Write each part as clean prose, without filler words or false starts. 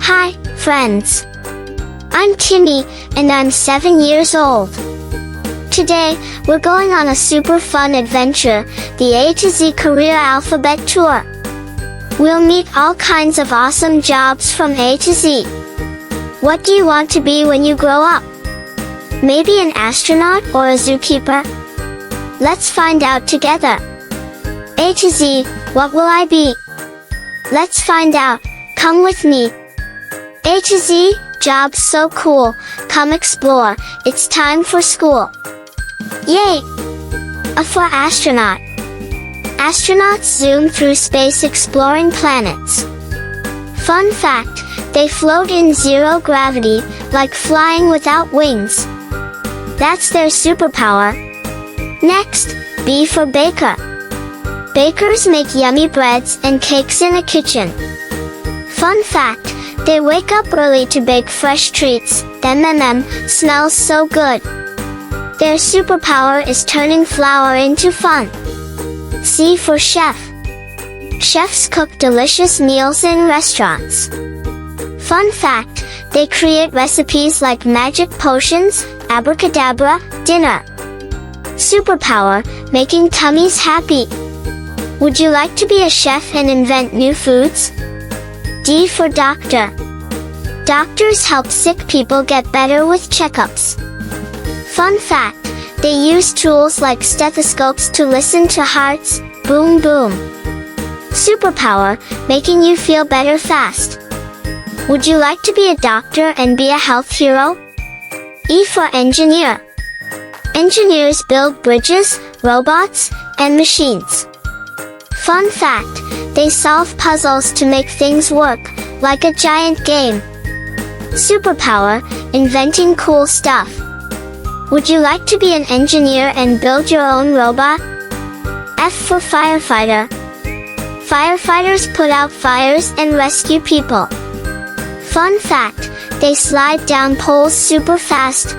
Hi, friends. I'm Timmy, and I'm 7 years old. Today, we're going on a super fun adventure, the A to Z Career Alphabet Tour. We'll meet all kinds of awesome jobs from A to Z. What do you want to be when you grow up? Maybe an astronaut or a zookeeper? Let's find out together. A to Z, what will I be? Let's find out. Come with me. A to Z, jobs so cool. Come explore. It's time for school. Yay! A for astronaut. Astronauts zoom through space exploring planets. Fun fact, they float in zero gravity, like flying without wings. That's their superpower. Next, B for baker. Bakers make yummy breads and cakes in a kitchen. Fun fact, they wake up early to bake fresh treats. Smells so good. Their superpower is turning flour into fun. C for chef. Chefs cook delicious meals in restaurants. Fun fact, they create recipes like magic potions, abracadabra, dinner. Superpower, making tummies happy. Would you like to be a chef and invent new foods? D for doctor. Doctors help sick people get better with checkups. Fun fact, they use tools like stethoscopes to listen to hearts, boom boom. Superpower, making you feel better fast. Would you like to be a doctor and be a health hero? E for engineer. Engineers build bridges, robots, and machines. Fun fact, they solve puzzles to make things work, like a giant game. Superpower, inventing cool stuff. Would you like to be an engineer and build your own robot? F for firefighter. Firefighters put out fires and rescue people. Fun fact, they slide down poles super fast.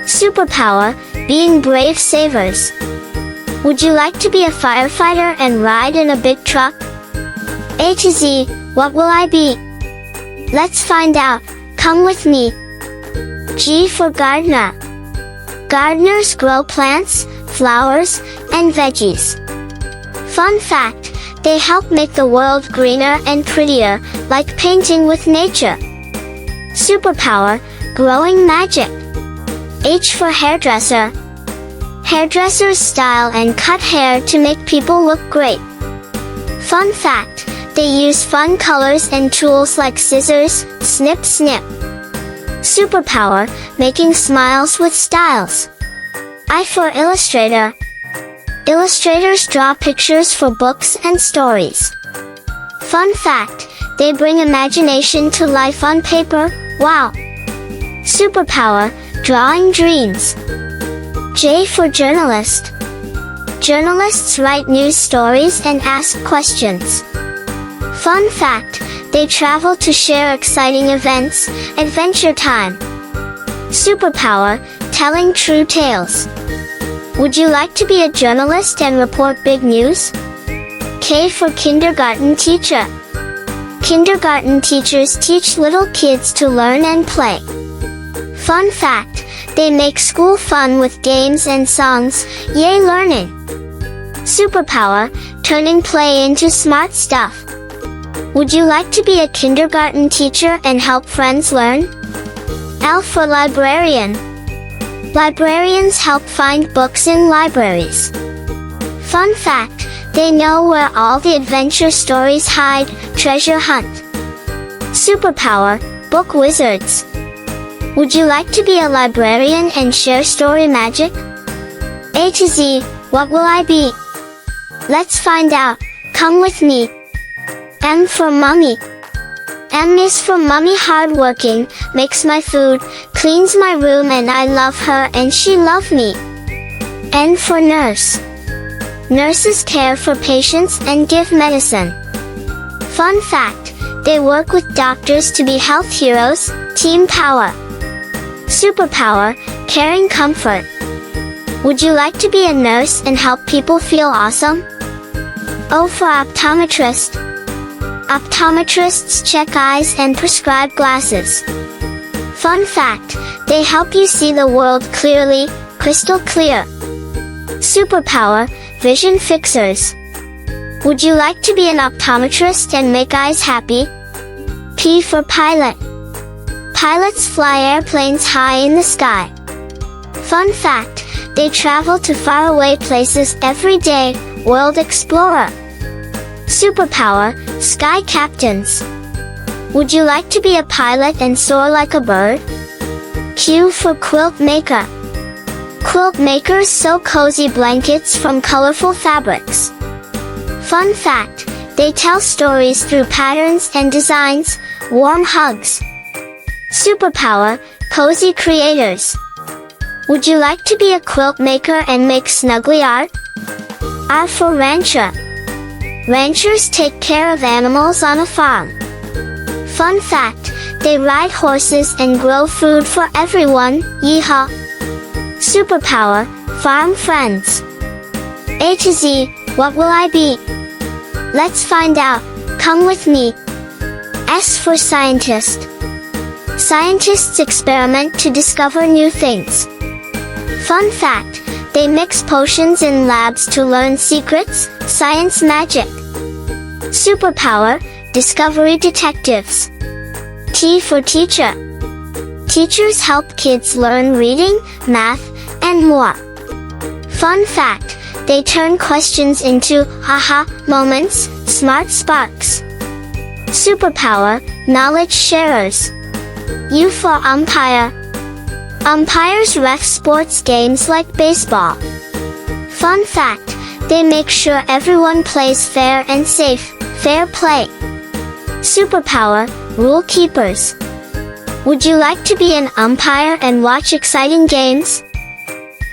Superpower, being brave savers. Would you like to be a firefighter and ride in a big truck? A to Z, what will I be? Let's find out. Come with me. G for gardener. Gardeners grow plants, flowers, and veggies. Fun fact, they help make the world greener and prettier, like painting with nature. Superpower, growing magic. H for hairdresser. Hairdressers style and cut hair to make people look great. Fun fact, they use fun colors and tools like scissors, snip snip. Superpower, making smiles with styles. I for illustrator. Illustrators draw pictures for books and stories. Fun fact, they bring imagination to life on paper. Wow! Superpower, drawing dreams. J for journalist. Journalists write news stories and ask questions. Fun fact, they travel to share exciting events, adventure time. Superpower, telling true tales. Would you like to be a journalist and report big news? K for kindergarten teacher. Kindergarten teachers teach little kids to learn and play. Fun fact, they make school fun with games and songs. Yay learning! Superpower, turning play into smart stuff. Would you like to be a kindergarten teacher and help friends learn? L for librarian. Librarians help find books in libraries. Fun fact, they know where all the adventure stories hide, treasure hunt. Superpower, book wizards. Would you like to be a librarian and share story magic? A to Z, what will I be? Let's find out. Come with me. M for mummy. M is for mummy, hardworking, makes my food, cleans my room, and I love her and she loves me. N for nurse. Nurses care for patients and give medicine. Fun fact, they work with doctors to be health heroes, team power. Superpower, caring comfort. Would you like to be a nurse and help people feel awesome? O for optometrist. Optometrists check eyes and prescribe glasses. Fun fact, they help you see the world clearly, crystal clear. Superpower, vision fixers. Would you like to be an optometrist and make eyes happy? P for pilot. Pilots fly airplanes high in the sky. Fun fact, they travel to faraway places every day, world explorer. Superpower, sky captains. Would you like to be a pilot and soar like a bird? Q for Quilt Maker. Quilt makers sew cozy blankets from colorful fabrics. Fun fact, they tell stories through patterns and designs, warm hugs. Superpower, cozy creators. Would you like to be a quilt maker and make snuggly art? R for rancher. Ranchers take care of animals on a farm. Fun fact, they ride horses and grow food for everyone, yeehaw! Superpower, farm friends. A to Z, what will I be? Let's find out, come with me. S for scientist. Scientists experiment to discover new things. Fun fact, they mix potions in labs to learn secrets, science magic. Superpower, discovery detectives. T for teacher. Teachers help kids learn reading, math, and more. Fun fact, they turn questions into aha moments, smart sparks. Superpower, knowledge sharers. U for umpire. Umpires ref sports games like baseball. Fun fact, they make sure everyone plays fair and safe, fair play. Superpower, rule keepers. Would you like to be an umpire and watch exciting games?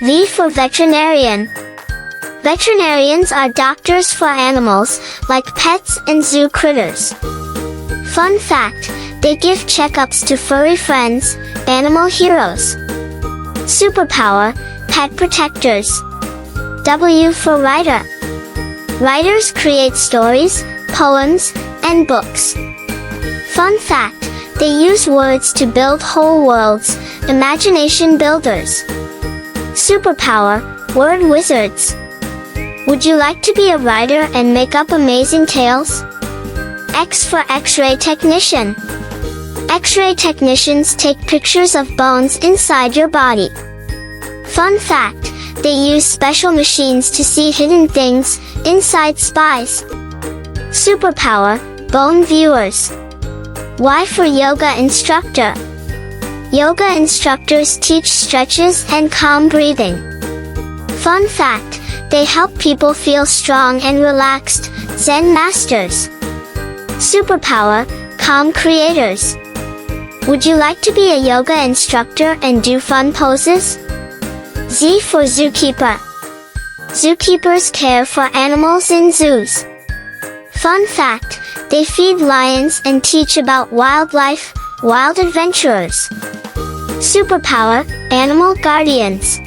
V for veterinarian. Veterinarians are doctors for animals, like pets and zoo critters. Fun fact, they give checkups to furry friends, animal heroes. Superpower, pet protectors. W for writer. Writers create stories, poems, and books. Fun fact, they use words to build whole worlds, imagination builders. Superpower, word wizards. Would you like to be a writer and make up amazing tales? X for X-ray technician. X-ray technicians take pictures of bones inside your body. Fun fact, they use special machines to see hidden things inside spies. Superpower, bone viewers. Y for yoga instructor. Yoga instructors teach stretches and calm breathing. Fun fact, they help people feel strong and relaxed, Zen masters. Superpower, calm creators. Would you like to be a yoga instructor and do fun poses? Z for zookeeper. Zookeepers care for animals in zoos. Fun fact, they feed lions and teach about wildlife, wild adventurers. Superpower, animal guardians.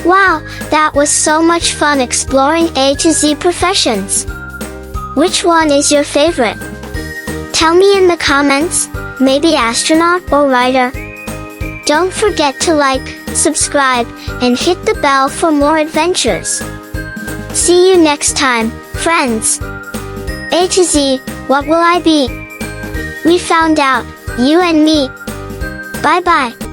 Wow, that was so much fun exploring A to Z professions. Which one is your favorite? Tell me in the comments, maybe astronaut or writer. Don't forget to like, subscribe, and hit the bell for more adventures. See you next time, friends. A to Z, what will I be? We found out, you and me. Bye bye.